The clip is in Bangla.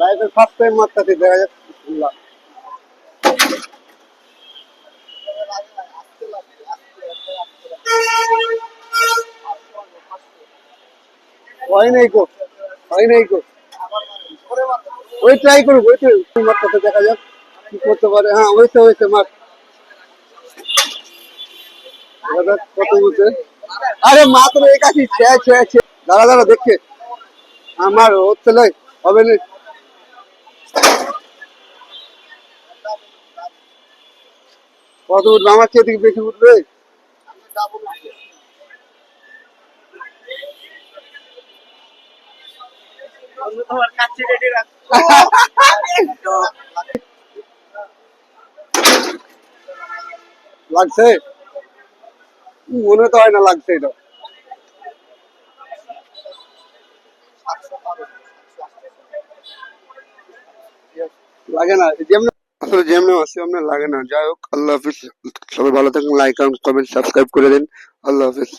লাইফের ফার্স্ট টাইম মারতাছি, দেখা যাক বিসমিল্লাহ। হয় নাই কো, হয় নাই কো, ওই ট্রাই করুক, ওই তো মারতাছে, দেখা যাক কি করতে পারে। হ্যাঁ হয়েছে হয়েছে, মার, দেখা যাক কত বলছে। আরে মাত্র 81, দাঁড়া দাঁড়া দেখছে আমার হচ্ছে নয়, হবে না। কত উঠবে? আমার চেয়ে থেকে বেশি উঠবে। লাগছে, মনে তো হয় না লাগছে এটা। লাগে না যেমন, আসলে যেমন আছে আমরা লাগে না। যাই হোক, আল্লাহ হাফিজ, সবাই ভালো থাকুন, লাইক কমেন্ট সাবস্ক্রাইব করে দিন। আল্লাহ হাফিজ।